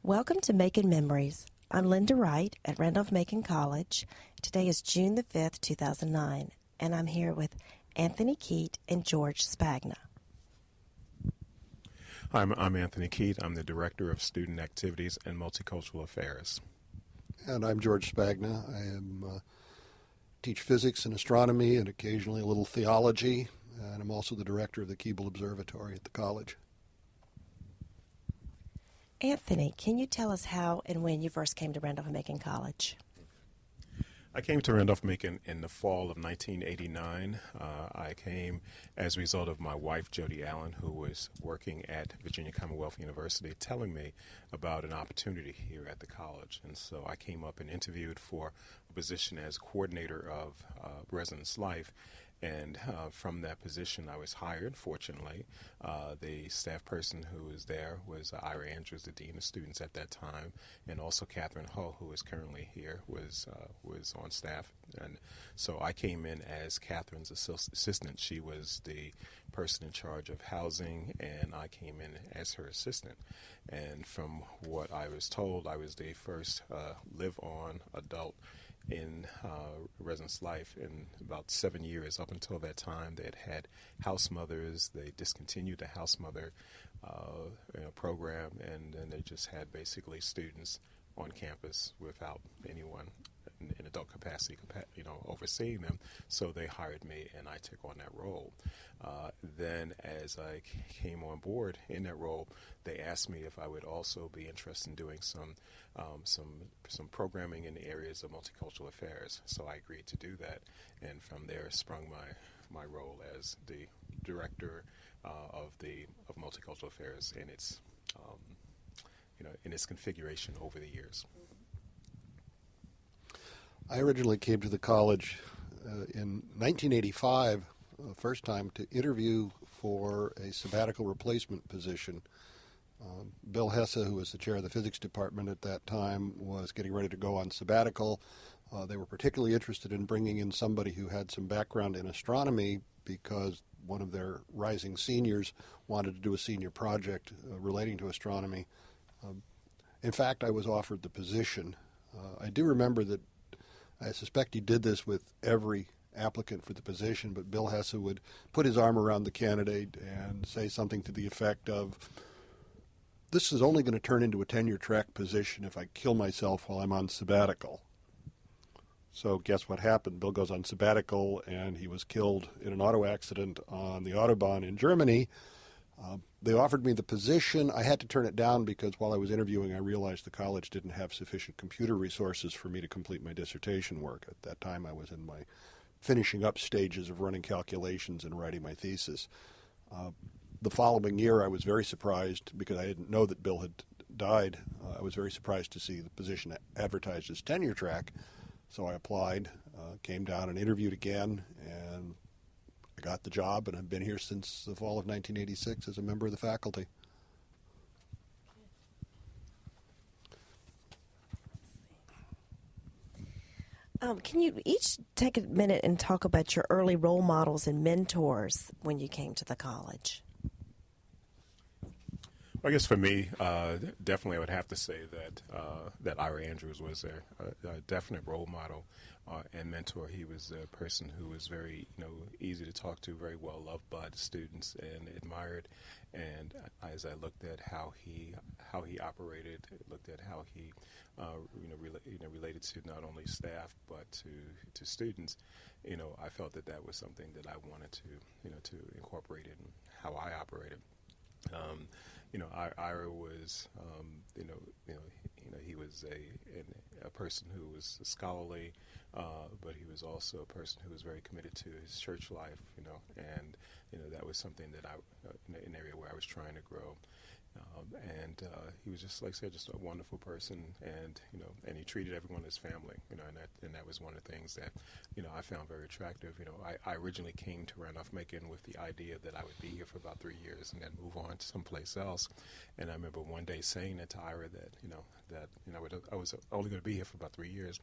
Welcome to Macon Memories. I'm Lynda Wright at Randolph-Macon College. Today is June the 5th, 2009, and I'm here with Anthony Keitt and George Spagna. I'm Anthony Keitt. I'm the Director of Student Activities and Multicultural Affairs. And I'm George Spagna. I teach physics and astronomy and occasionally a little theology, and I'm also the director of the Keble Observatory at the college. Anthony, can you tell us how and when you first came to Randolph-Macon College? I came to Randolph-Macon in the fall of 1989. I came as a result of my wife, Jody Allen, who was working at Virginia Commonwealth University, telling me about an opportunity here at the college. And so I came up and interviewed for a position as coordinator of residence life. And from that position, I was hired, fortunately. The staff person who was there was Ira Andrews, the dean of students at that time, and also Catherine Hull, who is currently here, was on staff. And so I came in as Catherine's assistant. She was the person in charge of housing, and I came in as her assistant. And from what I was told, I was the first live-on adult in residence life in about 7 years. Up until that time, they had house mothers. They discontinued the house mother program, and then they just had basically students on campus without anyone in adult capacity, overseeing them. So they hired me, and I took on that role. Then, as I came on board in that role, they asked me if I would also be interested in doing some programming in the areas of multicultural affairs. So I agreed to do that, and from there sprung my role as the director of multicultural affairs in its in its configuration over the years. I originally came to the college in 1985, first time to interview for a sabbatical replacement position. Bill Hesse, who was the chair of the physics department at that time, was getting ready to go on sabbatical. They were particularly interested in bringing in somebody who had some background in astronomy because one of their rising seniors wanted to do a senior project relating to astronomy. In fact, I was offered the position. I do remember that I suspect he did this with every applicant for the position, but Bill Hesse would put his arm around the candidate and say something to the effect of, "This is only going to turn into a tenure-track position if I kill myself while I'm on sabbatical." So guess what happened? Bill goes on sabbatical, and he was killed in an auto accident on the Autobahn in Germany. They offered me the position. I had to turn it down because while I was interviewing, I realized the college didn't have sufficient computer resources for me to complete my dissertation work. At that time, I was in my finishing up stages of running calculations and writing my thesis. The following year, I was very surprised because I didn't know that Bill had died. I was very surprised to see the position advertised as tenure track. So I applied, came down and interviewed again, and I got the job, and I've been here since the fall of 1986 as a member of the faculty. Can you each take a minute and talk about your early role models and mentors when you came to the college? I guess for me, definitely I would have to say that Ira Andrews was a definite role model and mentor. He was a person who was very easy to talk to, very well loved by the students and admired. And as I looked at how he operated, looked at how he related to not only staff but to students, I felt that was something that I wanted to incorporate in how I operated. Ira was, he was a person who was scholarly, but he was also a person who was very committed to his church life, and that was something that an area where I was trying to grow. And he was just, like I said, just a wonderful person, and he treated everyone as family, and that was one of the things that, I found very attractive. I originally came to Randolph-Macon with the idea that I would be here for about 3 years and then move on to someplace else. And I remember one day saying that to Ira that I was only going to be here for about 3 years,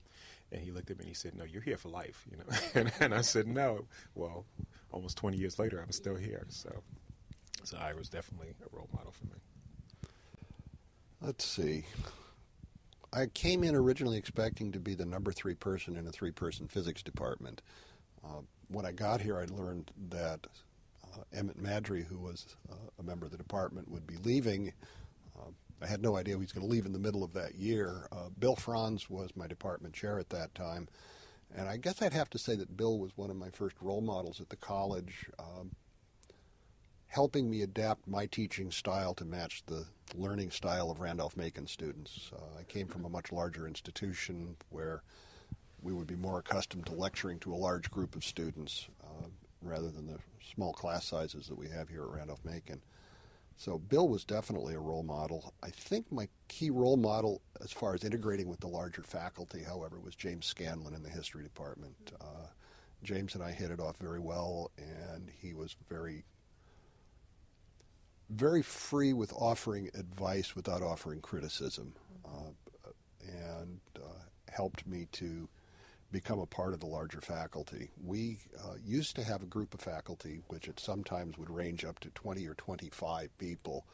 and he looked at me and he said, "No, you're here for life," and I said, "No." Well, almost 20 years later, I'm still here. So Ira was definitely a role model for me. Let's see. I came in originally expecting to be the number 3 person in a 3-person physics department. When I got here, I learned that Emmett Madry, who was a member of the department, would be leaving. I had no idea he was going to leave in the middle of that year. Bill Franz was my department chair at that time. And I guess I'd have to say that Bill was one of my first role models at the college, helping me adapt my teaching style to match the learning style of Randolph-Macon students. I came from a much larger institution where we would be more accustomed to lecturing to a large group of students rather than the small class sizes that we have here at Randolph-Macon. So Bill was definitely a role model. I think my key role model as far as integrating with the larger faculty, however, was James Scanlon in the history department. James and I hit it off very well, and he was very free with offering advice without offering criticism, and helped me to become a part of the larger faculty. We used to have a group of faculty which at sometimes would range up to 20 or 25 people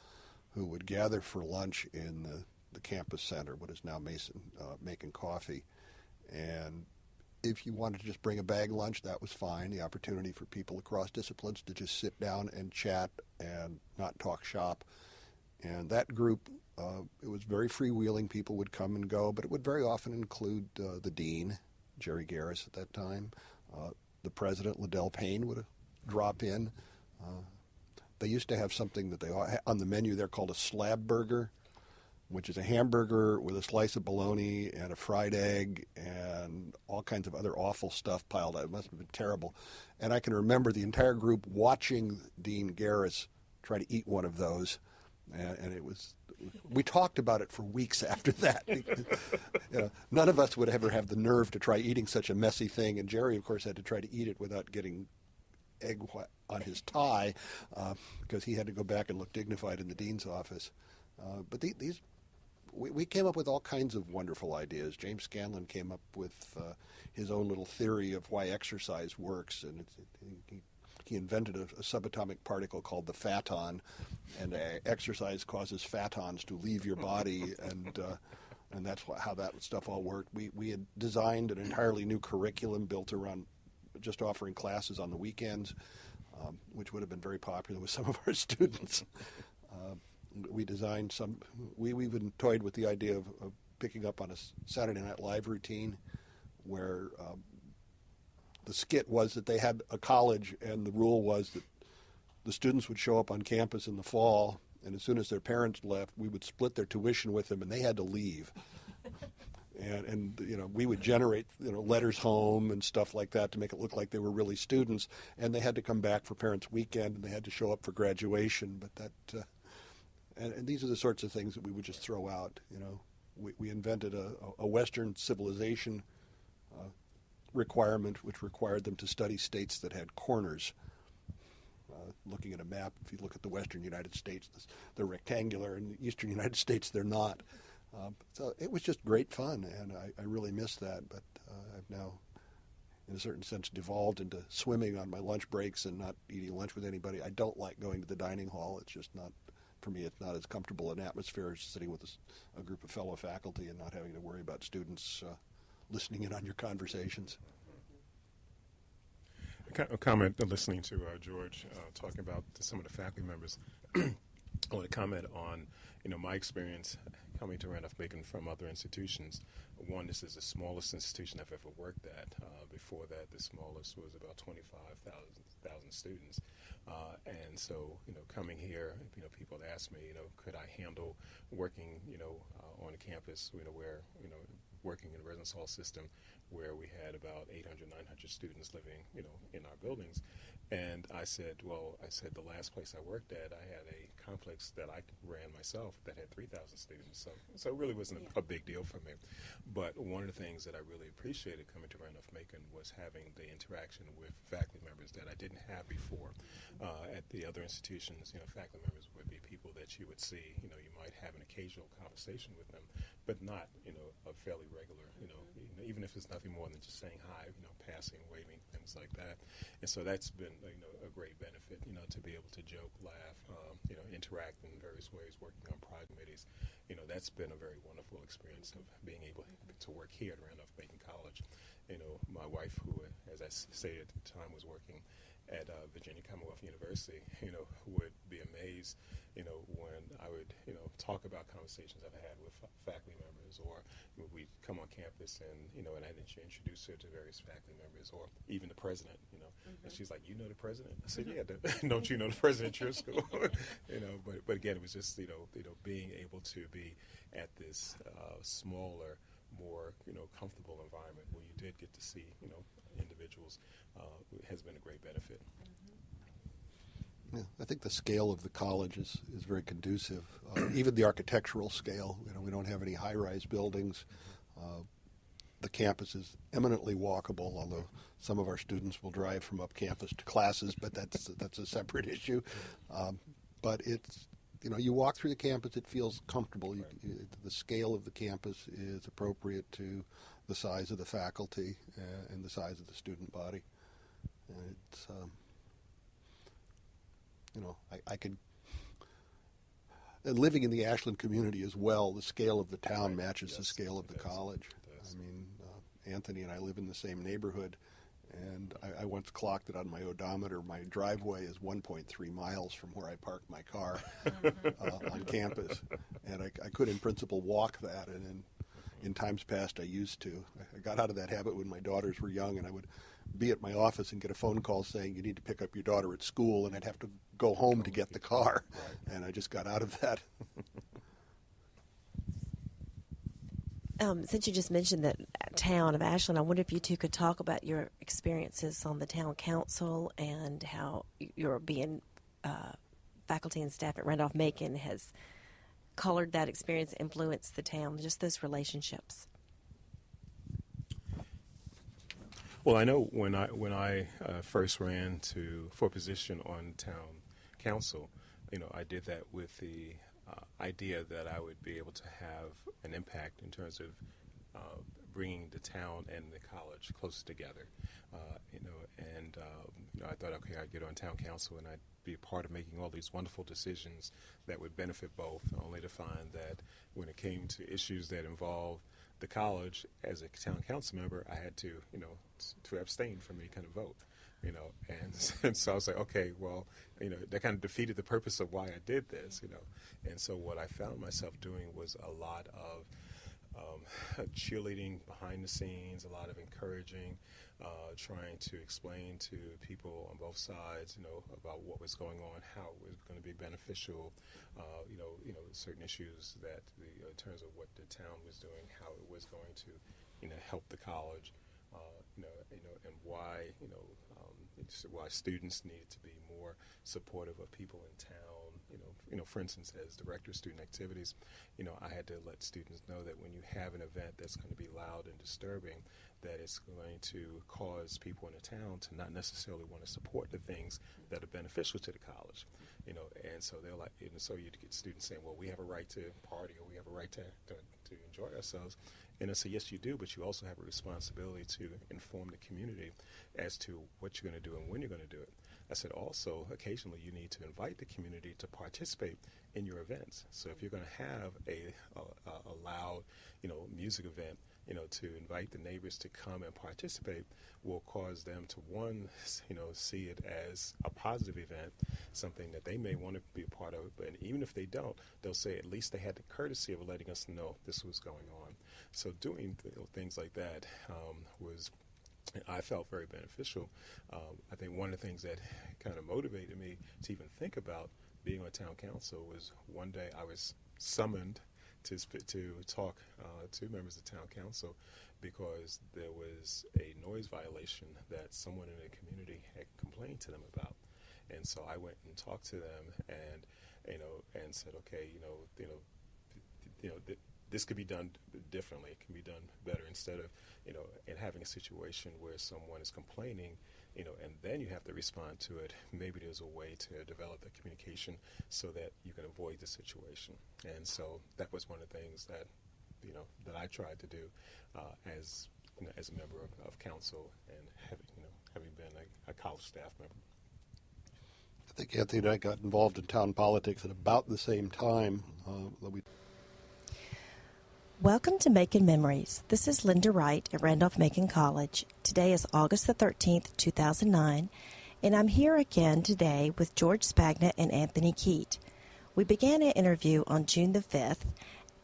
who would gather for lunch in the campus center, what is now Macon Coffee. And if you wanted to just bring a bag lunch, that was fine. The opportunity for people across disciplines to just sit down and chat and not talk shop. And that group, it was very freewheeling. People would come and go, but it would very often include the dean, Jerry Garris at that time. The president, Liddell Payne, would drop in. They used to have something that on the menu there called a slab burger, which is a hamburger with a slice of bologna and a fried egg and all kinds of other awful stuff piled up. It must have been terrible. And I can remember the entire group watching Dean Garris try to eat one of those. And it was, we talked about it for weeks after that. None of us would ever have the nerve to try eating such a messy thing. And Jerry, of course, had to try to eat it without getting egg on his tie because he had to go back and look dignified in the dean's office. But we came up with all kinds of wonderful ideas. James Scanlon came up with his own little theory of why exercise works, and he invented a subatomic particle called the phaton, and exercise causes photons to leave your body, and that's how that stuff all worked. We had designed an entirely new curriculum built around just offering classes on the weekends, which would have been very popular with some of our students. We designed some. We even toyed with the idea of picking up on a Saturday Night Live routine, where the skit was that they had a college, and the rule was that the students would show up on campus in the fall, and as soon as their parents left, we would split their tuition with them, and they had to leave. And we would generate letters home and stuff like that to make it look like they were really students, and they had to come back for parents' weekend, and they had to show up for graduation. But that. And these are the sorts of things that we would just throw out. We invented a Western civilization requirement, which required them to study states that had corners. Looking at a map, if you look at the Western United States, they're rectangular, and the Eastern United States, they're not. So it was just great fun, and I really miss that. But I've now, in a certain sense, devolved into swimming on my lunch breaks and not eating lunch with anybody. I don't like going to the dining hall. It's just not. For me, it's not as comfortable an atmosphere as sitting with a group of fellow faculty and not having to worry about students listening in on your conversations. A comment listening to George talking about some of the faculty members. I want to comment on, my experience coming to Randolph-Macon from other institutions. One, this is the smallest institution I've ever worked at. Before that, the smallest was about 25,000 students. And so, coming here, people had asked me, could I handle working, on a campus, where, working in a residence hall system where we had about 800, 900 students living, in our buildings. And I said, the last place I worked at, I had a complex that I ran myself that had 3,000 students. So it really wasn't a big deal for me. But one of the things that I really appreciated coming to Randolph-Macon was having the interaction with faculty members that I didn't have before. At the other institutions, faculty members would be people that you would see, you might have an occasional conversation with them, but not, a fairly regular, even if it's nothing more than just saying hi, passing, waving, things like that. And so that's been, a great benefit, to be able to joke, laugh, interact in various ways, working on pride committees, that's been a very wonderful experience of being able to work here at Randolph-Macon College. My wife, who, as I stated at the time, was working at Virginia Commonwealth University, would be amazed, when I would, talk about conversations I've had with faculty members, or we'd come on campus and, and I'd introduce her to various faculty members, or even the president, and she's like, "You know the president?" I said, "Yeah, don't you know the president at your school?" But again, it was just, being able to be at this smaller, more, comfortable environment where you did get to see, individuals, has been a great benefit. Yeah, I think the scale of the college is very conducive. Even the architectural scale, we don't have any high-rise buildings. The campus is eminently walkable, although some of our students will drive from up campus to classes, but that's a separate issue. But it's, you walk through the campus, it feels comfortable. The scale of the campus is appropriate to the size of the faculty and the size of the student body. And it's, I could, and living in the Ashland community as well, the scale of the town matches the scale of the college. I mean, Anthony and I live in the same neighborhood, and I once clocked it on my odometer. My driveway is 1.3 miles from where I park my car on campus, and I could in principle walk that, and in times past I used to. I got out of that habit when my daughters were young, and I would be at my office and get a phone call saying, "You need to pick up your daughter at school," and I'd have to go home to get the car, and I just got out of that. Since you just mentioned that town of Ashland, I wonder if you two could talk about your experiences on the town council and how your being faculty and staff at Randolph-Macon has colored that experience, influenced the town, just those relationships. Well, I know when I first ran for a position on town council, I did that with the idea that I would be able to have an impact in terms of bringing the town and the college closer together. I thought, okay, I'd get on town council and I'd be a part of making all these wonderful decisions that would benefit both, only to find that when it came to issues that involved the college, as a town council member, I had to, to abstain from any kind of vote, and so I was like, okay, well, that kind of defeated the purpose of why I did this, and so what I found myself doing was a lot of cheerleading behind the scenes, a lot of encouraging, trying to explain to people on both sides, about what was going on, how it was going to be beneficial, certain issues that in terms of what the town was doing, how it was going to, help the college, and why, why students needed to be more supportive of people in town. For instance, as director of student activities, I had to let students know that when you have an event that's going to be loud and disturbing, that it's going to cause people in the town to not necessarily want to support the things that are beneficial to the college, and so they're like, and so you get students saying, well, we have a right to party, or we have a right to enjoy ourselves. And I say, yes, you do, but you also have a responsibility to inform the community as to what you're going to do and when you're going to do it. I said, also, occasionally you need to invite the community to participate in your events. So if you're going to have a loud, music event, to invite the neighbors to come and participate will cause them to, one, see it as a positive event, something that they may want to be a part of. But even if they don't, they'll say at least they had the courtesy of letting us know this was going on. So doing things like that I felt very beneficial. I think one of the things that kind of motivated me to even think about being on town council was one day I was summoned to talk to members of town council because there was a noise violation that someone in the community had complained to them about. And so I went and talked to them and said, okay, this could be done differently. It can be done better instead of, and having a situation where someone is complaining, and then you have to respond to it. Maybe there's a way to develop the communication so that you can avoid the situation. And so that was one of the things that, that I tried to do as a member of council and having been a college staff member. I think Anthony and I got involved in town politics at about the same time. Welcome to Macon Memories. This is Lynda Wright at Randolph-Macon College. Today is August the 13th, 2009, and I'm here again today with George Spagna and Anthony Keitt. We began an interview on June the 5th,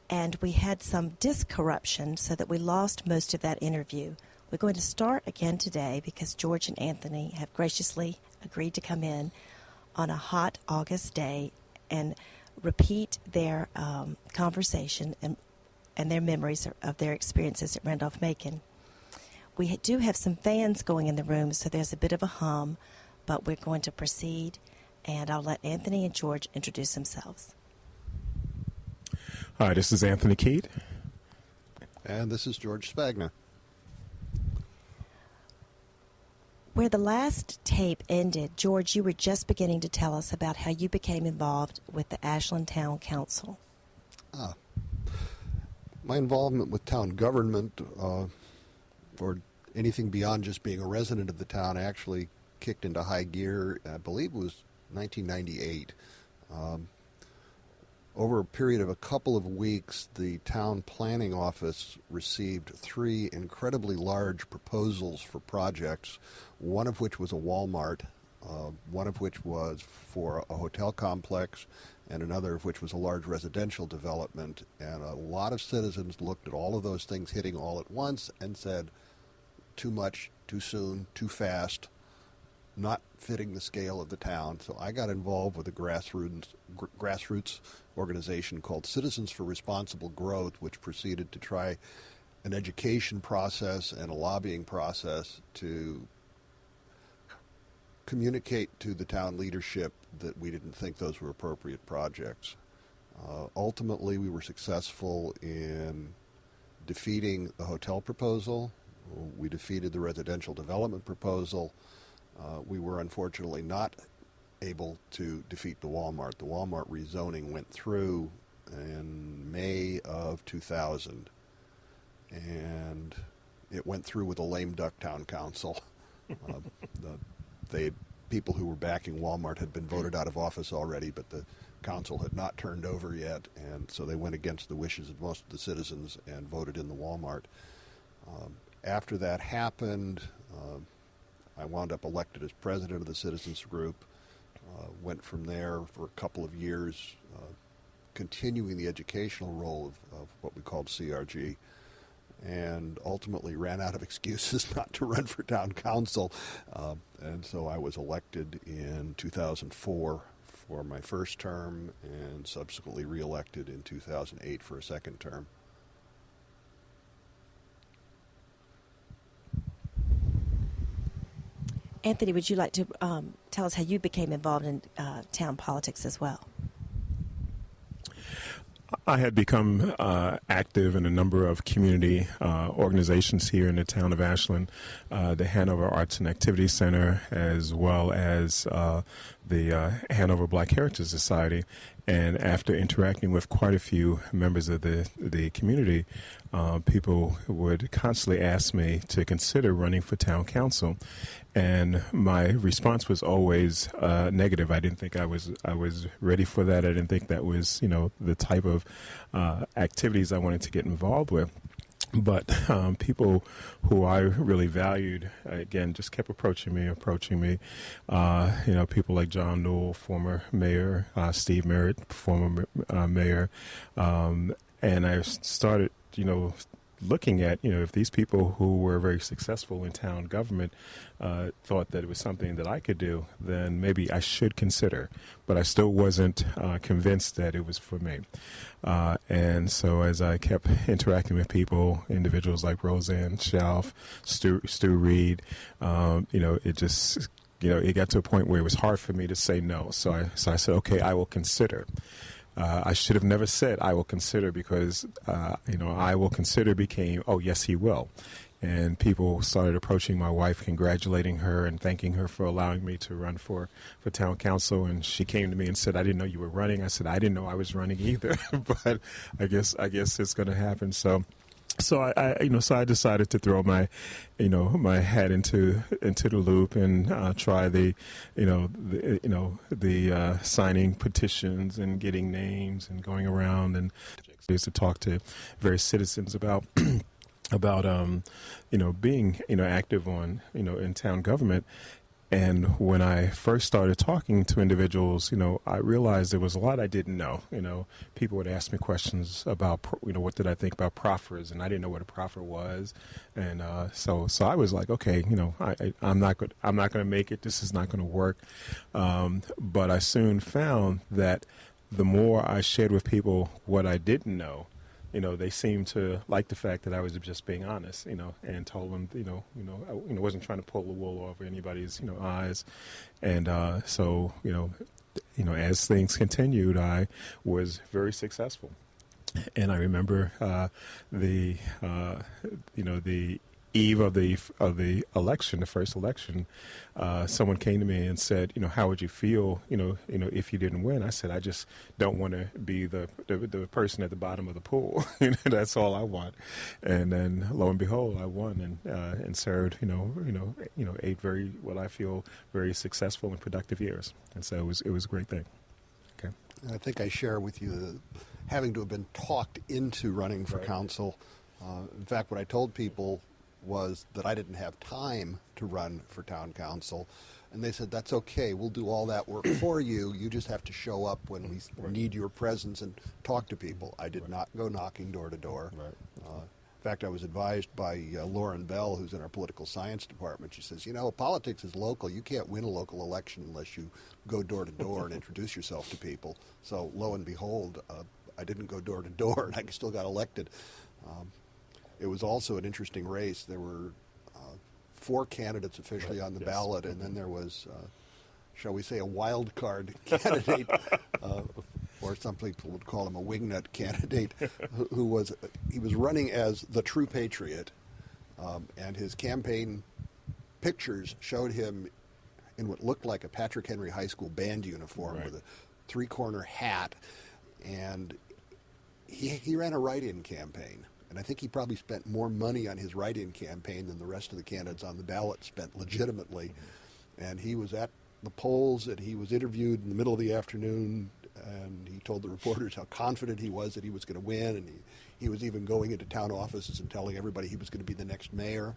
and we had some disk corruption so that we lost most of that interview. We're going to start again today because George and Anthony have graciously agreed to come in on a hot August day and repeat their conversation and their memories of their experiences at Randolph-Macon. We do have some fans going in the room, so there's a bit of a hum, but we're going to proceed, and I'll let Anthony and George introduce themselves. Hi, this is Anthony Keitt. And this is George Spagna. Where the last tape ended, George, you were just beginning to tell us about how you became involved with the Ashland Town Council. My involvement with town government, or anything beyond just being a resident of the town, actually kicked into high gear, I believe it was 1998. Over a period of a couple of weeks, the town planning office received 3 incredibly large proposals for projects, one of which was a Walmart, one of which was for a hotel complex, and another of which was a large residential development. And a lot of citizens looked at all of those things hitting all at once and said, too much, too soon, too fast, not fitting the scale of the town. So I got involved with a grassroots organization called Citizens for Responsible Growth, which proceeded to try an education process and a lobbying process to communicate to the town leadership that we didn't think those were appropriate projects. Ultimately, we were successful in defeating the hotel proposal. We defeated the residential development proposal. We were unfortunately not able to defeat the Walmart. The Walmart rezoning went through in May of 2000, and it went through with a lame duck town council. People who were backing Walmart had been voted out of office already, but the council had not turned over yet, and so they went against the wishes of most of the citizens and voted in the Walmart. After that happened, I wound up elected as president of the citizens group, went from there for a couple of years, continuing the educational role of what we called CRG, and ultimately ran out of excuses not to run for town council. And so I was elected in 2004 for my first term and subsequently reelected in 2008 for a second term. Anthony, would you like to tell us how you became involved in town politics as well? I had become active in a number of community organizations here in the town of Ashland, the Hanover Arts and Activities Center, as well as the Hanover Black Heritage Society. And after interacting with quite a few members of the community, people would constantly ask me to consider running for town council. And my response was always negative. I didn't think I was ready for that. I didn't think that was, the type of activities I wanted to get involved with. But people who I really valued, again, just kept approaching me. People like John Newell, former mayor, Steve Merritt, former mayor. And I started, looking at, if these people who were very successful in town government thought that it was something that I could do, then maybe I should consider. But I still wasn't convinced that it was for me. And so as I kept interacting with people, individuals like Roseanne Schauf, Stu Reed, it just, it got to a point where it was hard for me to say no. So I said, okay, I will consider. I should have never said I will consider because, I will consider became, oh, yes, he will. And people started approaching my wife, congratulating her and thanking her for allowing me to run for town council. And she came to me and said, I didn't know you were running. I said, I didn't know I was running either, but I guess it's going to happen. So So I decided to throw my, my hat into the loop and try the signing petitions and getting names and going around and to talk to various citizens about being active on in town government. And when I first started talking to individuals, I realized there was a lot I didn't know. People would ask me questions about, what did I think about proffers, and I didn't know what a proffer was. And so I was like, okay, I'm not going to make it. This is not going to work. But I soon found that the more I shared with people what I didn't know, they seemed to like the fact that I was just being honest, and told them, I wasn't trying to pull the wool over anybody's, eyes. And so, as things continued, I was very successful. And I remember the eve of the election, the first election, someone came to me and said, how would you feel, if you didn't win? I said, I just don't want to be the person at the bottom of the pool. That's all I want. And then lo and behold, I won and served, 8 very, what I feel, very successful and productive years. And so it was a great thing. Okay. I think I share with you having to have been talked into running for council. In fact, what I told people was that I didn't have time to run for town council, and they said, that's okay, we'll do all that work for you, you just have to show up when we need your presence and talk to people. I did not go knocking door to door. In fact, I was advised by Lauren Bell, who's in our political science department. She says, politics is local. You can't win a local election unless you go door to door and introduce yourself to people. So lo and behold, I didn't go door to door, and I still got elected. It was also an interesting race. There were 4 candidates officially on the ballot, and then there was, shall we say, a wild card candidate, or some people would call him a wingnut candidate, who was running as the true patriot, and his campaign pictures showed him in what looked like a Patrick Henry High School band uniform with a 3-corner hat, and he ran a write-in campaign. And I think he probably spent more money on his write-in campaign than the rest of the candidates on the ballot spent legitimately. And he was at the polls, and he was interviewed in the middle of the afternoon, and he told the reporters how confident he was that he was going to win, and he was even going into town offices and telling everybody he was going to be the next mayor.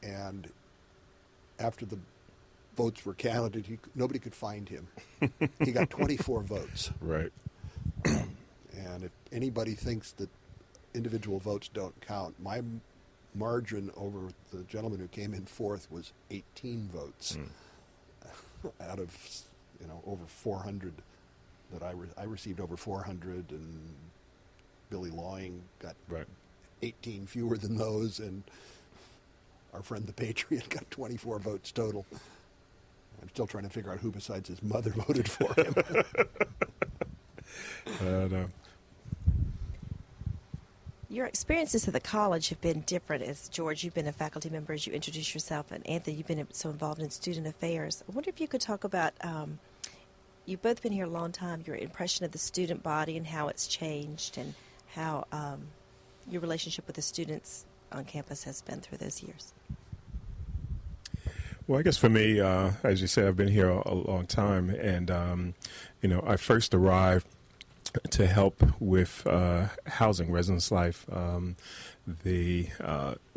And after the votes were counted, nobody could find him. He got 24 votes. Right. And if anybody thinks that individual votes don't count, my margin over the gentleman who came in 4th was 18 votes out of over 400 that I received over 400, and Billy Lawing got 18 fewer than those, and our friend the Patriot got 24 votes total. I'm still trying to figure out who besides his mother voted for him. No. Your experiences at the college have been different. As George, you've been a faculty member, as you introduced yourself, and Anthony, you've been so involved in student affairs. I wonder if you could talk about, you've both been here a long time, your impression of the student body and how it's changed, and how your relationship with the students on campus has been through those years. Well, I guess for me, as you said, I've been here a long time, and I first arrived to help with housing, residence life. The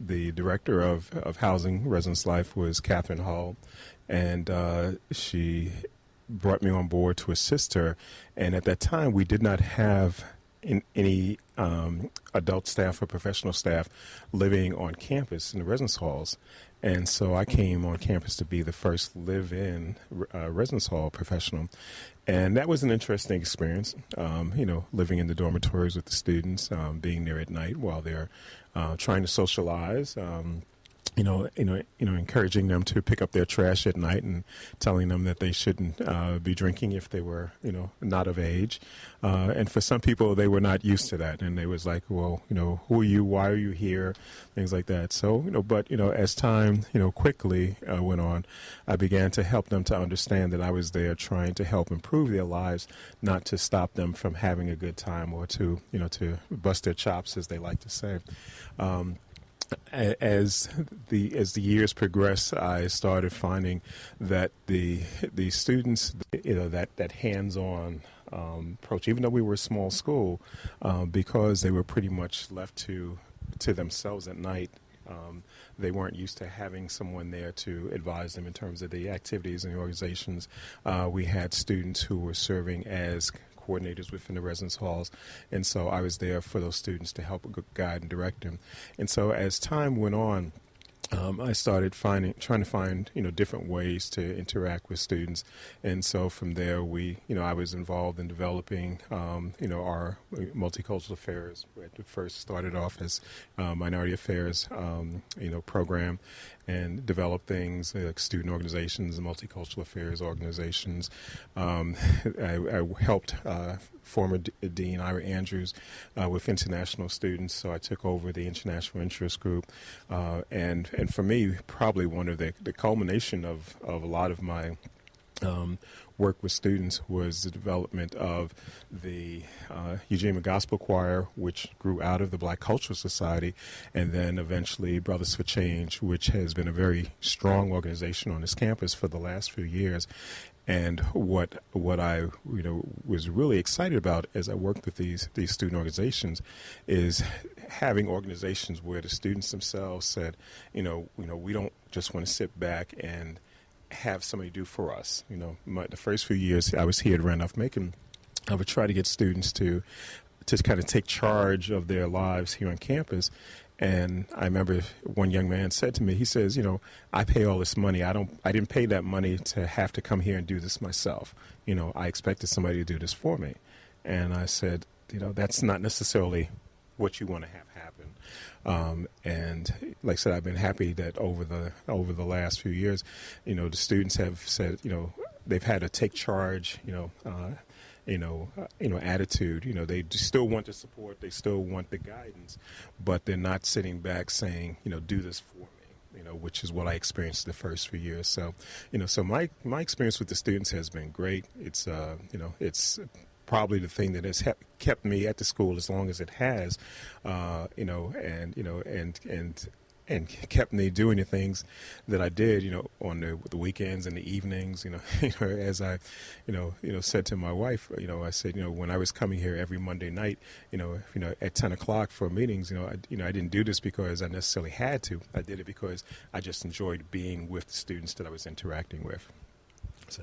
director of housing, residence life, was Catherine Hall, and she brought me on board to assist her. And at that time, we did not have any adult staff or professional staff living on campus in the residence halls. And so I came on campus to be the first live-in residence hall professional. And that was an interesting experience, living in the dormitories with the students, being there at night while they're trying to socialize, encouraging them to pick up their trash at night and telling them that they shouldn't be drinking if they were, not of age. And for some people, they were not used to that, and they was like, well, who are you? Why are you here? Things like that. So, but as time, quickly went on, I began to help them to understand that I was there trying to help improve their lives, not to stop them from having a good time or to, to bust their chops, as they like to say. As the years progressed, I started finding that the students, that hands-on approach, even though we were a small school, because they were pretty much left to themselves at night. They weren't used to having someone there to advise them in terms of the activities and the organizations. We had students who were serving as coordinators within the residence halls, and so I was there for those students to help guide and direct them. And so as time went on, I started trying to find, different ways to interact with students. And so from there, I was involved in developing, our multicultural affairs. It first started off as minority affairs, program, and developed things like student organizations and multicultural affairs organizations. I helped former Dean Ira Andrews with international students, so I took over the international interest group, and for me, probably one of the culmination of a lot of my work with students was the development of the Eugenia Gospel Choir, which grew out of the Black Cultural Society, and then eventually Brothers for Change, which has been a very strong organization on this campus for the last few years. And what I was really excited about as I worked with these student organizations is having organizations where the students themselves said, we don't just want to sit back and have somebody do for us. The first few years I was here at Randolph-Macon, I would try to get students to kind of take charge of their lives here on campus. And I remember one young man said to me, he says, I pay all this money. I didn't pay that money to have to come here and do this myself. I expected somebody to do this for me. And I said, that's not necessarily what you want to have happen. And like I said, I've been happy that over the last few years, the students have said, they've had to take charge, attitude. They still want the support, they still want the guidance, but they're not sitting back saying, do this for me, which is what I experienced the first few years. So, so my experience with the students has been great. It's, it's probably the thing that has kept me at the school as long as it has, and kept me doing the things that I did, on the weekends and the evenings, as I, said to my wife, I said, when I was coming here every Monday night, at 10 o'clock for meetings, I didn't do this because I necessarily had to. I did it because I just enjoyed being with the students that I was interacting with. So.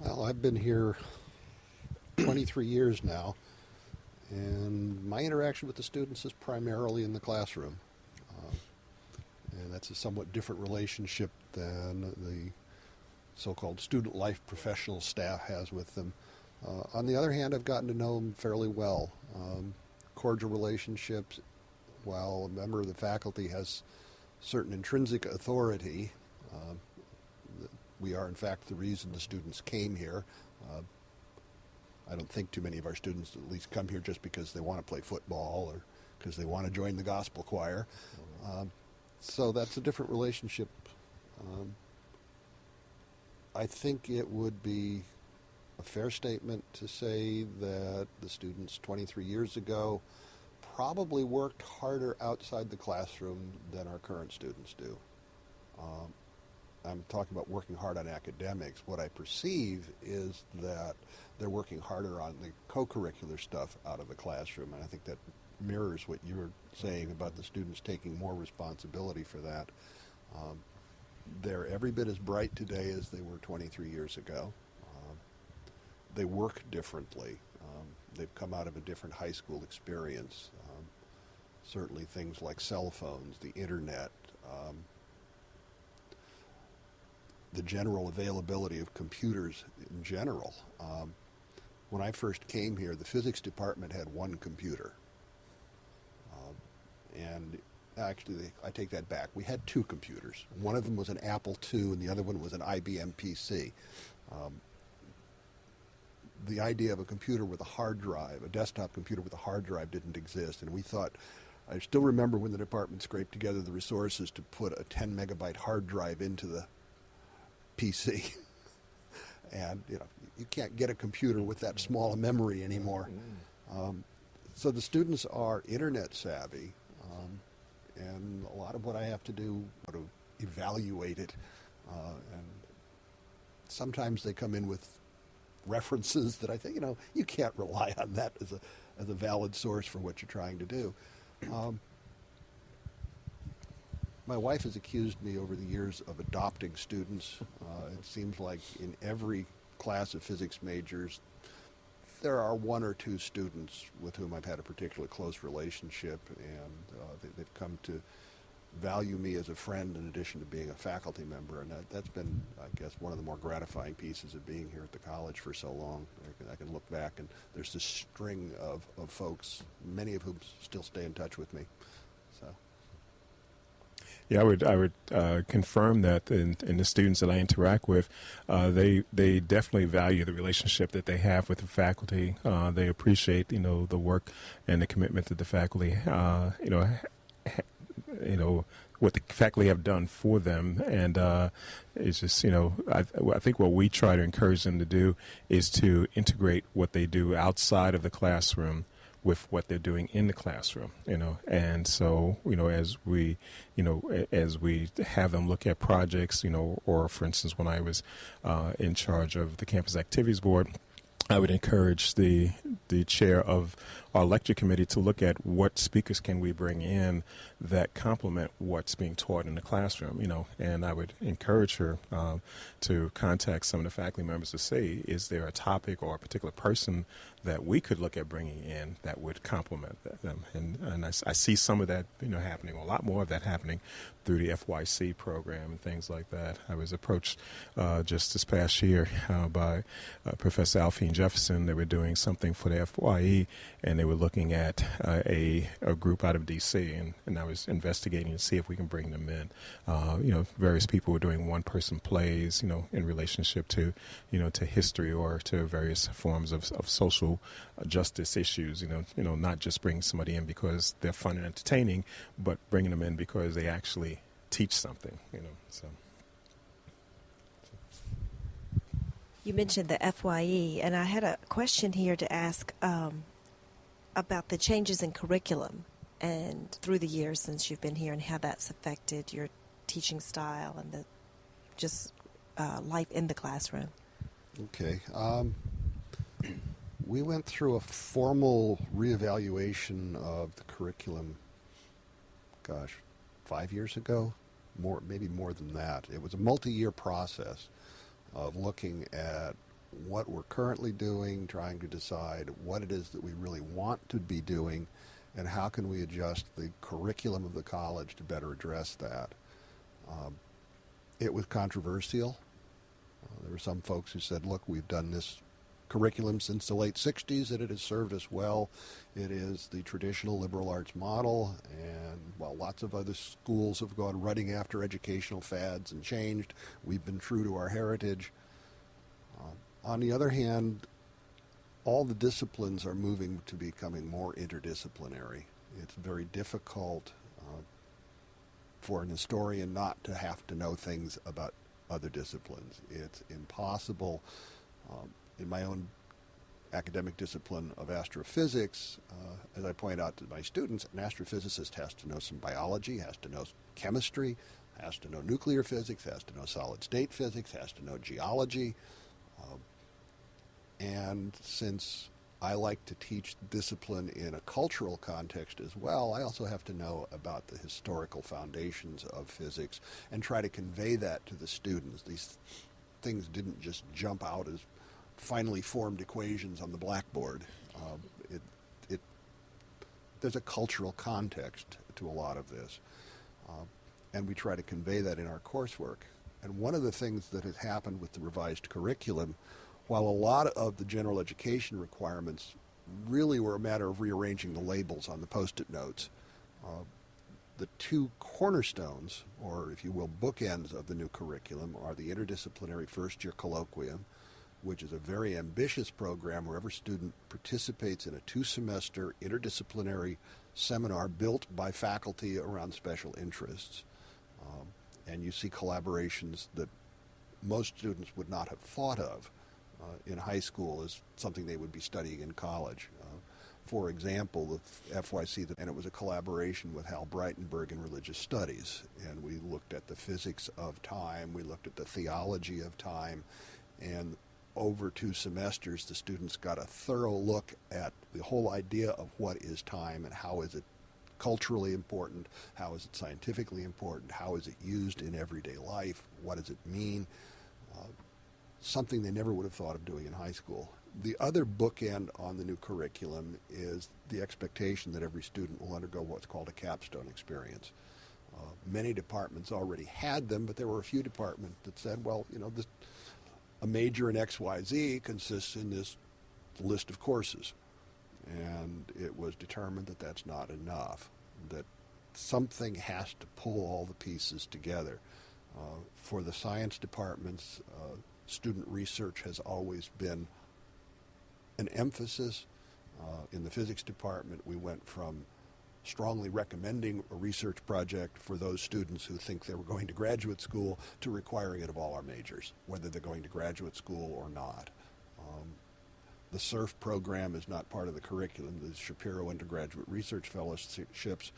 Well, I've been here 23 years now, and my interaction with the students is primarily in the classroom. And that's a somewhat different relationship than the so-called student life professional staff has with them. On the other hand, I've gotten to know them fairly well. Cordial relationships. While a member of the faculty has certain intrinsic authority, we are, in fact, the reason the students came here. I don't think too many of our students at least come here just because they want to play football or because they want to join the gospel choir. So that's a different relationship. I think it would be a fair statement to say that the students 23 years ago probably worked harder outside the classroom than our current students do. I'm talking about working hard on academics. What I perceive is that they're working harder on the co-curricular stuff out of the classroom, and I think that mirrors what you were saying about the students taking more responsibility for that. They're every bit as bright today as they were 23 years ago. They work differently. They've come out of a different high school experience. Certainly things like cell phones, the internet, the general availability of computers in general. When I first came here, the physics department had one computer. And Actually, I take that back. We had two computers. One of them was an Apple II, and the other one was an IBM PC. The idea of a computer with a hard drive, a desktop computer with a hard drive, didn't exist, and we thought, I still remember when the department scraped together the resources to put a 10 megabyte hard drive into the PC. And you can't get a computer with that small a memory anymore. So the students are internet savvy, and a lot of what I have to do is to evaluate it. And sometimes they come in with references that I think, you can't rely on that as a valid source for what you're trying to do. My wife has accused me over the years of adopting students. It seems like in every class of physics majors, there are one or two students with whom I've had a particularly close relationship, and they've come to value me as a friend in addition to being a faculty member, and that's been, I guess, one of the more gratifying pieces of being here at the college for so long. I can look back, and there's this string of folks, many of whom still stay in touch with me. So. Yeah, I would confirm that in the students that I interact with, they definitely value the relationship that they have with the faculty. They appreciate the work and the commitment that the faculty what the faculty have done for them, and it's just I think what we try to encourage them to do is to integrate what they do outside of the classroom with what they're doing in the classroom, and so as we have them look at projects, or for instance, when I was in charge of the campus activities board, I would encourage the chair of our lecture committee to look at what speakers can we bring in that complement what's being taught in the classroom, and I would encourage her to contact some of the faculty members to say, is there a topic or a particular person that we could look at bringing in that would complement them, and I see some of that happening, a lot more of that happening through the FYC program and things like that. I was approached just this past year by Professor Alphine Jefferson. They were doing something for the FYE, and they were looking at a group out of DC, and I was investigating to see if we can bring them in. Various people were doing one-person plays, in relationship to, to history or to various forms of social justice issues. Not just bringing somebody in because they're fun and entertaining, but bringing them in because they actually teach something. So. You mentioned the FYE, and I had a question here to ask about the changes in curriculum and through the years since you've been here, and how that's affected your teaching style and the just life in the classroom. Okay. We went through a formal reevaluation of the curriculum, 5 years ago, maybe more than that. It was a multi-year process of looking at what we're currently doing, trying to decide what it is that we really want to be doing, and how can we adjust the curriculum of the college to better address that. It was controversial. There were some folks who said, look, we've done this curriculum since the late 60s, and it has served us well. It is the traditional liberal arts model, and while lots of other schools have gone running after educational fads and changed, we've been true to our heritage. On the other hand, all the disciplines are moving to becoming more interdisciplinary. It's very difficult for an historian not to have to know things about other disciplines. It's impossible. In my own academic discipline of astrophysics, as I point out to my students, an astrophysicist has to know some biology, has to know chemistry, has to know nuclear physics, has to know solid state physics, has to know geology. And since I like to teach discipline in a cultural context as well, I also have to know about the historical foundations of physics and try to convey that to the students. These things didn't just jump out as finely formed equations on the blackboard. There's a cultural context to a lot of this, and we try to convey that in our coursework. And one of the things that has happened with the revised curriculum, while a lot of the general education requirements really were a matter of rearranging the labels on the Post-it notes, The two cornerstones, or if you will, bookends of the new curriculum are the interdisciplinary first-year colloquium, which is a very ambitious program where every student participates in a 2-semester interdisciplinary seminar built by faculty around special interests. And you see collaborations that most students would not have thought of in high school as something they would be studying in college. For example, the FYC, and it was a collaboration with Hal Breitenberg in religious studies, and we looked at the physics of time, we looked at the theology of time, and over 2 semesters the students got a thorough look at the whole idea of what is time and how is it culturally important, how is it scientifically important, how is it used in everyday life, what does it mean, something they never would have thought of doing in high school. The other bookend on the new curriculum is the expectation that every student will undergo what's called a capstone experience. Many departments already had them, but there were a few departments that said, well, a major in XYZ consists in this list of courses. And it was determined that that's not enough, that something has to pull all the pieces together. For the science departments, student research has always been an emphasis. In the physics department, we went from strongly recommending a research project for those students who think they were going to graduate school to requiring it of all our majors, whether they're going to graduate school or not. The SURF program is not part of the curriculum, the Shapiro Undergraduate Research Fellowships,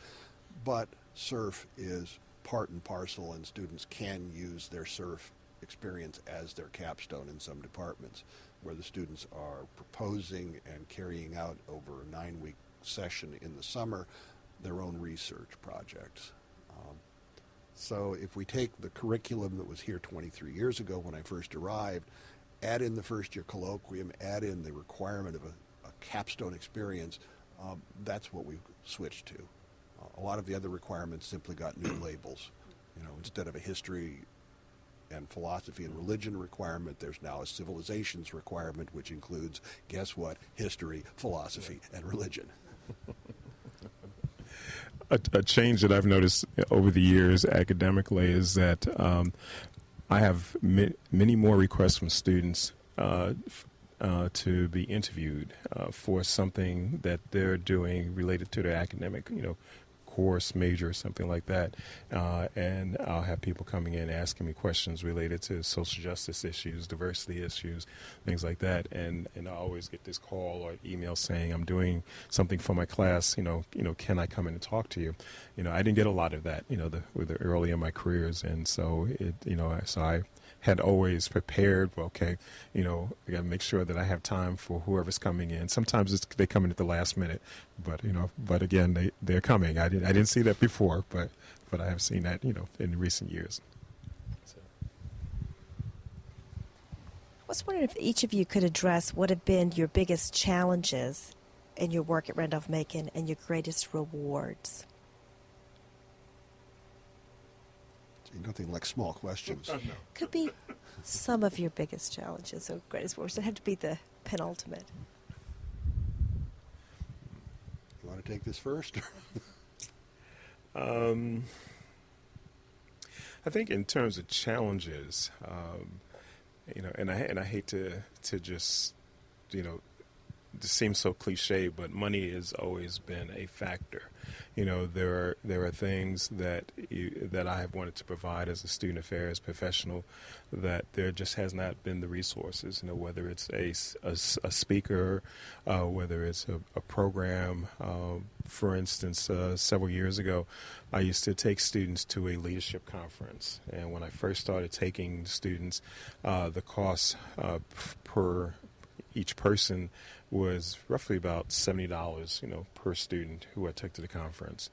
but SURF is part and parcel, and students can use their SURF experience as their capstone in some departments, where the students are proposing and carrying out over a 9-week session in the summer their own research projects. So if we take the curriculum that was here 23 years ago when I first arrived, add in the first-year colloquium, add in the requirement of a capstone experience, that's what we've switched to. A lot of the other requirements simply got new labels. Instead of a history and philosophy and religion requirement, there's now a civilizations requirement, which includes, guess what, history, philosophy, and religion. A change that I've noticed over the years academically is that I have many more requests from students to be interviewed for something that they're doing related to their academic, course, major, something like that. And I'll have people coming in asking me questions related to social justice issues, diversity issues, things like that. And I always get this call or email saying, I'm doing something for my class, can I come in and talk to you? I didn't get a lot of that, early in my careers. And so so I had always prepared, I got to make sure that I have time for whoever's coming in. Sometimes they come in at the last minute, but again, they're coming. I didn't see that before, but I have seen that, in recent years. So. I was wondering if each of you could address what have been your biggest challenges in your work at Randolph-Macon and your greatest rewards. Nothing like small questions. No. Could be some of your biggest challenges or greatest rewards. It have to be the penultimate. You want to take this first? I think in terms of challenges, and I hate to just, it seems so cliche, but money has always been a factor. There are things that I have wanted to provide as a student affairs professional that there just has not been the resources. Whether it's a speaker, whether it's a program. For instance, several years ago, I used to take students to a leadership conference, and when I first started taking students, the cost per each person was roughly about $70, per student who I took to the conference.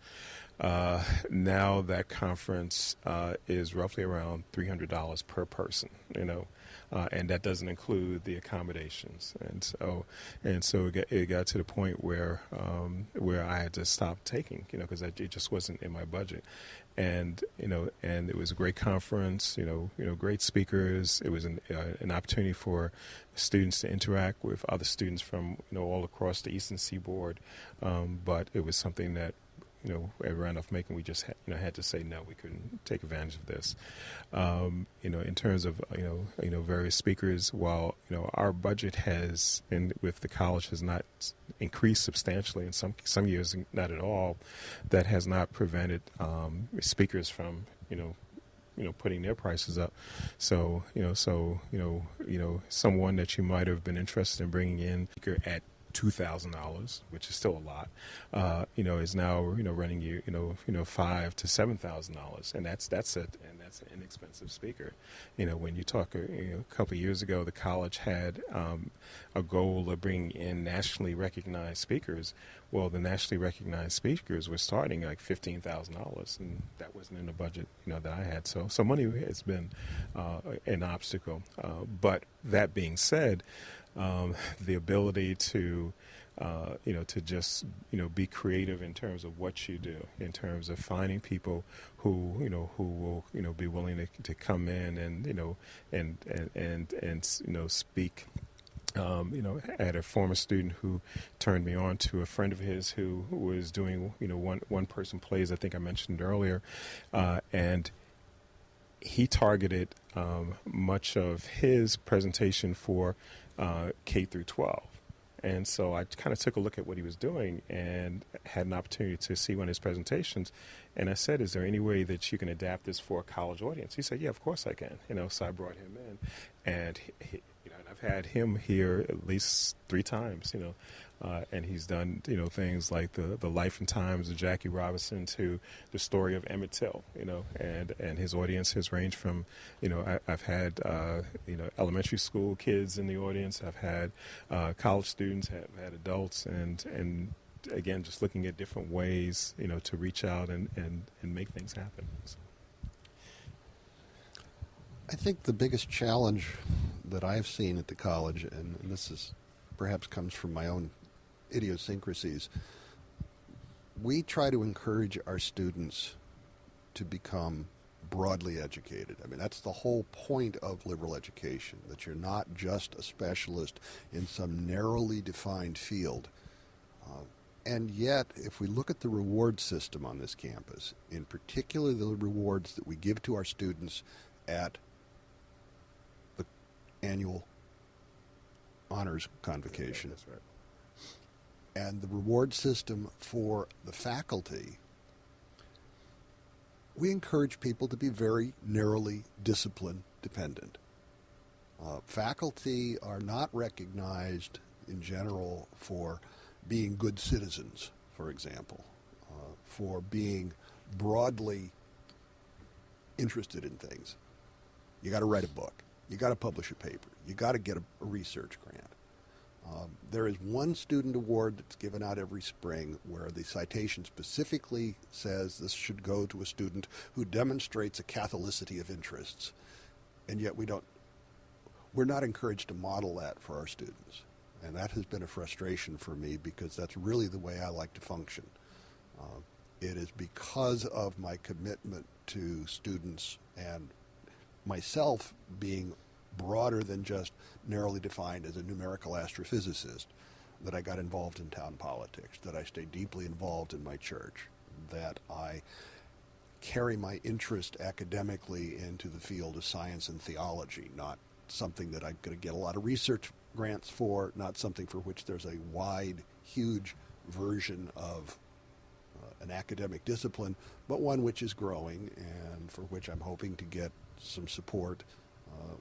Now that conference is roughly around $300 per person, and that doesn't include the accommodations. And so it got to the point where I had to stop taking, because it just wasn't in my budget. And and it was a great conference. Great speakers. It was an opportunity for students to interact with other students from all across the Eastern Seaboard. But it was something that at Randolph-Macon, we just had to say no. We couldn't take advantage of this. In terms of various speakers, while our budget has, and with the college, has not increased substantially, in some years not at all, that has not prevented speakers from putting their prices up. So someone that you might have been interested in bringing in at $2,000, which is still a lot, is now running you $5,000 to $7,000, and that's an inexpensive speaker. When you talk a couple of years ago, the college had a goal of bringing in nationally recognized speakers. Well, the nationally recognized speakers were starting like $15,000, and that wasn't in the budget that I had. So money has been an obstacle. But that being said, the ability to just be creative in terms of what you do, in terms of finding people who will be willing to come in and speak. I had a former student who turned me on to a friend of his who was doing one person plays, I think I mentioned earlier, and he targeted much of his presentation for K through 12. And so I kind of took a look at what he was doing and had an opportunity to see one of his presentations. And I said, is there any way that you can adapt this for a college audience? He said, yeah, of course I can. So I brought him in. And I've had him here at least 3 times, and he's done, things like the life and times of Jackie Robinson to the story of Emmett Till, and his audience has ranged from, I've had, elementary school kids in the audience. I've had college students, have had adults, and again, just looking at different ways, to reach out and make things happen. So. I think the biggest challenge that I've seen at the college, and this is perhaps comes from my own idiosyncrasies, we try to encourage our students to become broadly educated. I mean, that's the whole point of liberal education, that you're not just a specialist in some narrowly defined field. And yet, if we look at the reward system on this campus, in particular the rewards that we give to our students at the annual honors convocation, That's right. and the reward system for the faculty, we encourage people to be very narrowly discipline dependent. Faculty are not recognized in general for being good citizens, for example, for being broadly interested in things. You got to write a book. You got to publish a paper. You got to get a research grant. There is one student award that's given out every spring where the citation specifically says this should go to a student who demonstrates a catholicity of interests, and yet we're not encouraged to model that for our students. And that has been a frustration for me because that's really the way I like to function. It is because of my commitment to students and myself being broader than just narrowly defined as a numerical astrophysicist that I got involved in town politics, that I stay deeply involved in my church, that I carry my interest academically into the field of science and theology, not something that I'm going to get a lot of research grants for, not something for which there's a wide, huge version of an academic discipline, but one which is growing and for which I'm hoping to get some support.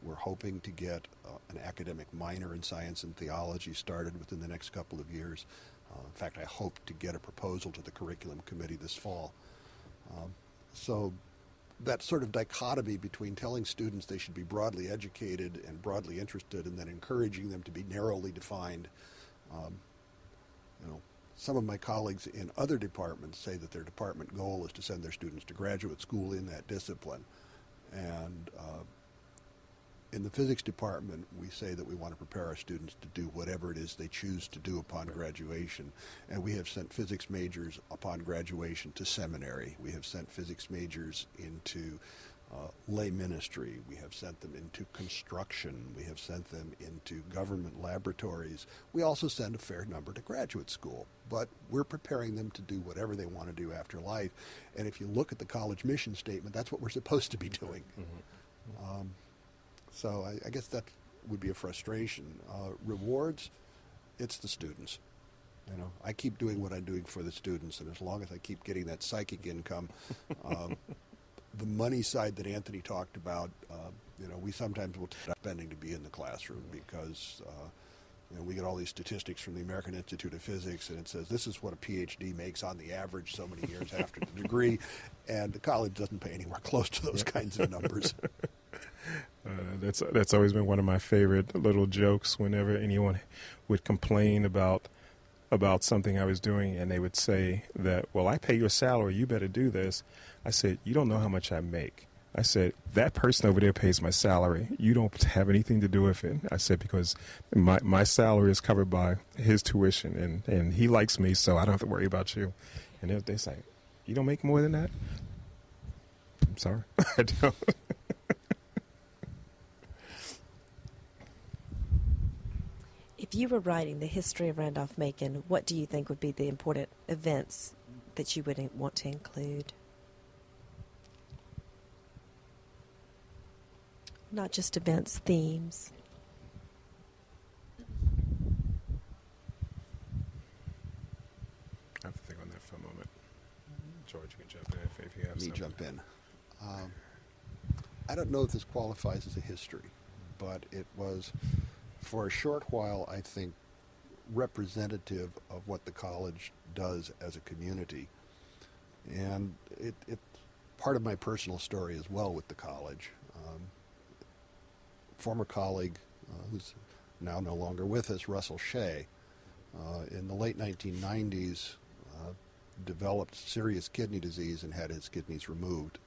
We're hoping to get an academic minor in science and theology started within the next couple of years. In fact, I hope to get a proposal to the curriculum committee this fall. So that sort of dichotomy between telling students they should be broadly educated and broadly interested and then encouraging them to be narrowly defined. Some of my colleagues in other departments say that their department goal is to send their students to graduate school in that discipline. And in the physics department, we say that we want to prepare our students to do whatever it is they choose to do upon graduation. And we have sent physics majors upon graduation to seminary. We have sent physics majors into lay ministry. We have sent them into construction. We have sent them into government laboratories. We also send a fair number to graduate school. But we're preparing them to do whatever they want to do after life. And if you look at the college mission statement, that's what we're supposed to be doing. So I guess that would be a frustration. Rewards, it's the students. You know, I keep doing what I'm doing for the students, and as long as I keep getting that psychic income, the money side that Anthony talked about, you know, we sometimes will take spending to be in the classroom because you know, we get all these statistics from the American Institute of Physics, and it says this is what a PhD makes on the average so many years after the degree, and the college doesn't pay anywhere close to those kinds of numbers. That's always been one of my favorite little jokes whenever anyone would complain about something I was doing, and they would say that, well, I pay your salary, you better do this. I said, you don't know how much I make. I said, that person over there pays my salary. You don't have anything to do with it. I said, because my salary is covered by his tuition, and he likes me, so I don't have to worry about you. And they say, you don't make more than that? I'm sorry. I don't. If you were writing the history of Randolph-Macon, what do you think would be the important events that you would want to include? Not just events, themes. I have to think on that for a moment. George, you can jump in if you have something. Jump in. I don't know if this qualifies as a history, but it was, for a short while, I think, representative of what the college does as a community. And it's part of my personal story as well with the college. Former colleague, who's now no longer with us, Russell Shea, in the late 1990s, developed serious kidney disease and had his kidneys removed.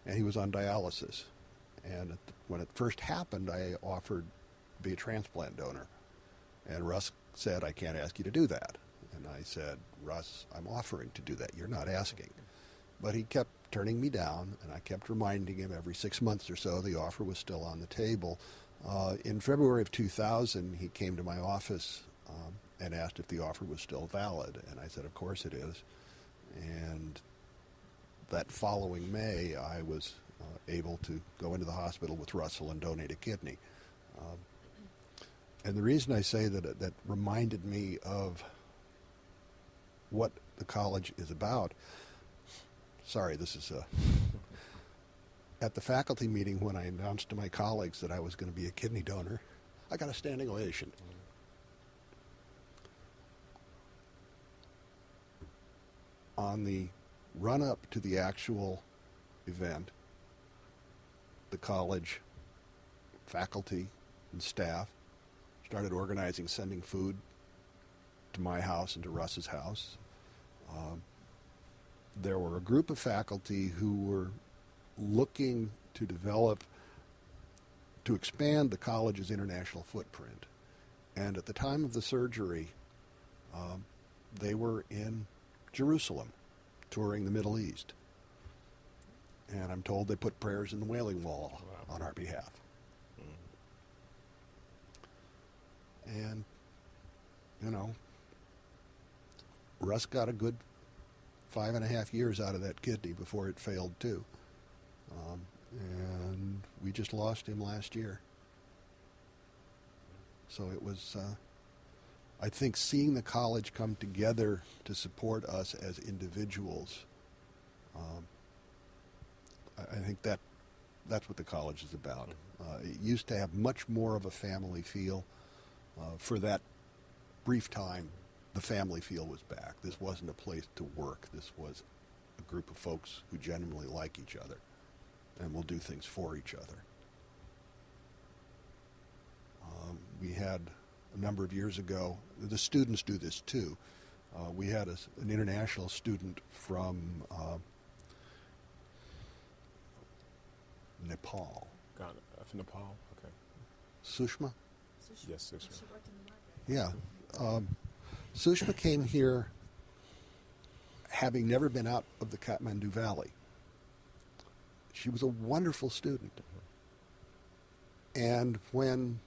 And he was on dialysis. And when it first happened, I offered to be a transplant donor. And Russ said, I can't ask you to do that. And I said, Russ, I'm offering to do that. You're not asking. But he kept turning me down, and I kept reminding him every 6 months or so the offer was still on the table. In February of 2000, he came to my office and asked if the offer was still valid. And I said, of course it is. And that following May, I was able to go into the hospital with Russell and donate a kidney. And the reason I say that reminded me of what the college is about. Sorry, this is at the faculty meeting when I announced to my colleagues that I was going to be a kidney donor, I got a standing ovation. On the run-up to the actual event, the college faculty and staff started organizing, sending food to my house and to Russ's house. There were a group of faculty who were looking to expand the college's international footprint. And at the time of the surgery, they were in Jerusalem, touring the Middle East. And I'm told they put prayers in the Wailing Wall on our behalf. And, you know, Russ got a good 5.5 years out of that kidney before it failed too. And we just lost him last year. So it was, I think, seeing the college come together to support us as individuals, I think that's what the college is about. It used to have much more of a family feel. For that brief time, the family feel was back. This wasn't a place to work. This was a group of folks who genuinely like each other and will do things for each other. We had a number of years ago, the students do this too. We had an international student from Nepal. Got it. From Nepal, okay. Sushma? Yes, Sushma. Yeah. Sushma came here having never been out of the Kathmandu Valley. She was a wonderful student. And when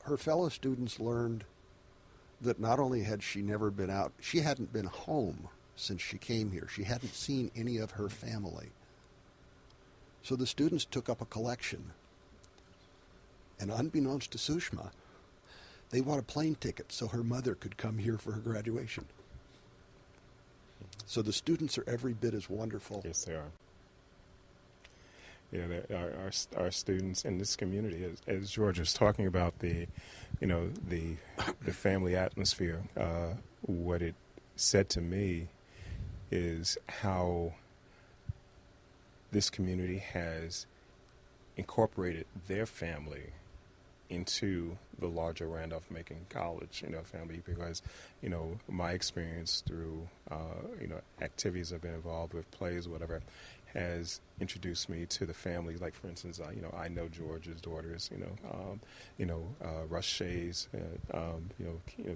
her fellow students learned that not only had she never been out, she hadn't been home since she came here. She hadn't seen any of her family. So the students took up a collection. And unbeknownst to Sushma, they bought a plane ticket so her mother could come here for her graduation. So the students are every bit as wonderful. Yes, they are. Yeah, our students in this community, as George was talking about the family atmosphere, what it said to me is how this community has incorporated their family into the larger Randolph-Macon College, family, because, my experience through, activities I've been involved with, plays, whatever, has introduced me to the family. Like, for instance, I know George's daughters, Russ Shay's,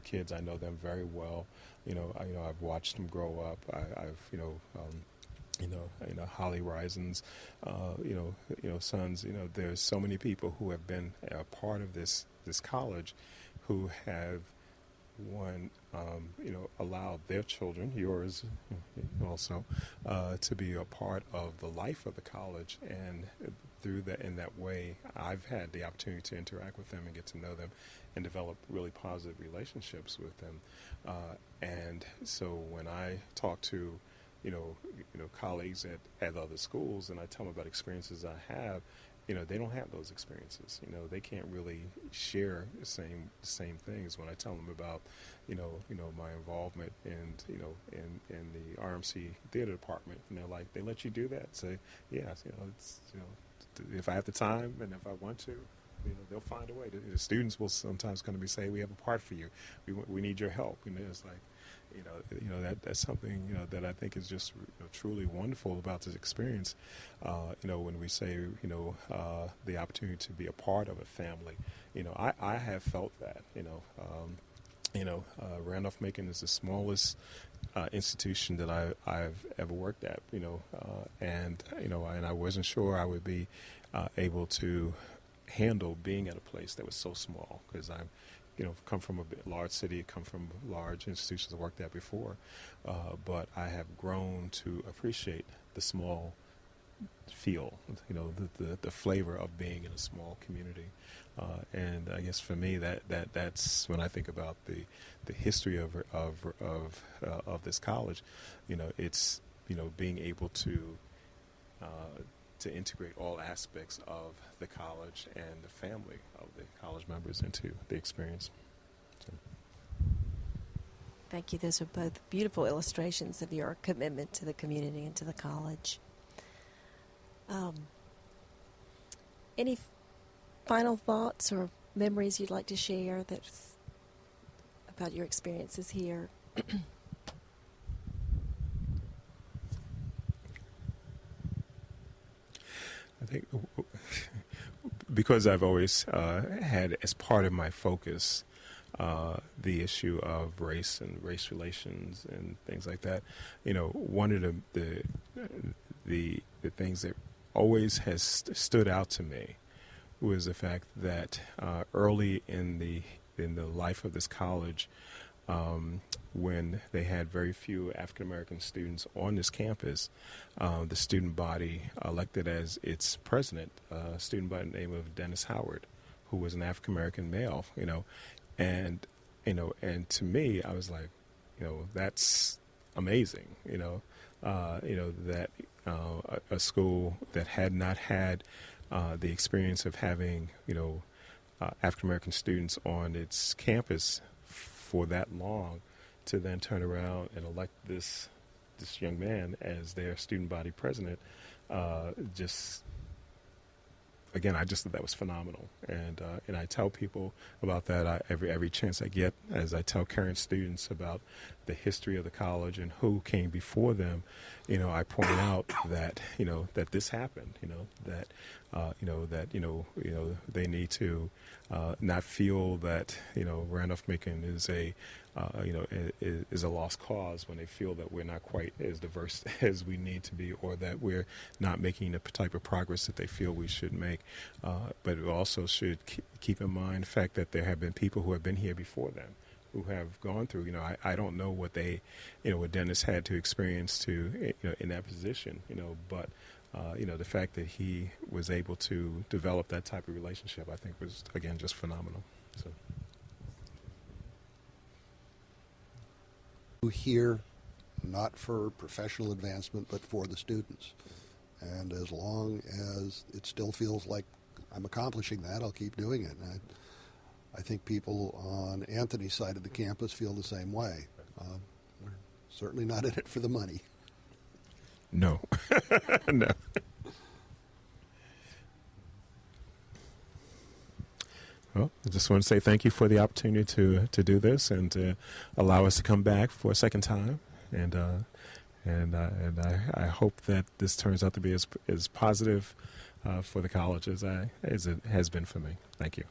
kids, I know them very well. I've watched them grow up. Holly Rison's, sons. There's so many people who have been a part of this college, who have allowed their children, yours also, to be a part of the life of the college, and in that way, I've had the opportunity to interact with them and get to know them, and develop really positive relationships with them. And so when I talk to colleagues at other schools, and I tell them about experiences I have, they don't have those experiences. They can't really share the same things. When I tell them about, my involvement in the RMC theater department, and they're like, they let you do that? Say, yeah, it's, if I have the time and if I want to, they'll find a way. The students will sometimes come to me and say, we have a part for you. We need your help. It's like, that's something, that I think is just truly wonderful about this experience. When we say, the opportunity to be a part of a family, I have felt that, Randolph-Macon is the smallest institution that I've ever worked at, and I wasn't sure I would be able to handle being at a place that was so small, because I'm come from a large city, come from large institutions I worked at before, but I have grown to appreciate the small feel, the flavor of being in a small community, and I guess for me that's when I think about the history of this college, it's being able to integrate all aspects of the college and the family of the college members into the experience. So. Thank you. Those are both beautiful illustrations of your commitment to the community and to the college. Any final thoughts or memories you'd like to share that's about your experiences here? I think because I've always had as part of my focus the issue of race and race relations and things like that. One of the things that always has stood out to me was the fact that early in the life of this college, when they had very few African American students on this campus, the student body elected as its president a student by the name of Dennis Howard, who was an African American male. And to me, I was like, that's amazing. That a school that had not had the experience of having African American students on its campus for that long, to then turn around and elect this young man as their student body president, again, I just thought that was phenomenal, and I tell people about that every chance I get, as I tell current students about the history of the college and who came before them. I point out that that this happened. That they need to not feel that Randolph-Macon is a is a lost cause when they feel that we're not quite as diverse as we need to be, or that we're not making the type of progress that they feel we should make. But we also should keep in mind the fact that there have been people who have been here before them, who have gone through. I don't know what they, what Dennis had to experience to, in that position, but. The fact that he was able to develop that type of relationship, I think, was, again, just phenomenal. So. Here, not for professional advancement, but for the students. And as long as it still feels like I'm accomplishing that, I'll keep doing it. And I think people on Anthony's side of the campus feel the same way. We're certainly not in it for the money. No. No. Well, I just want to say thank you for the opportunity to do this and to allow us to come back for a second time. And I hope that this turns out to be as positive for the college as it has been for me. Thank you.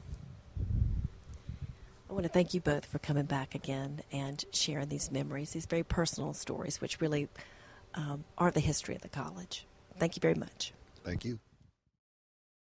I want to thank you both for coming back again and sharing these memories, these very personal stories, which really are the history of the college. Thank you very much. Thank you.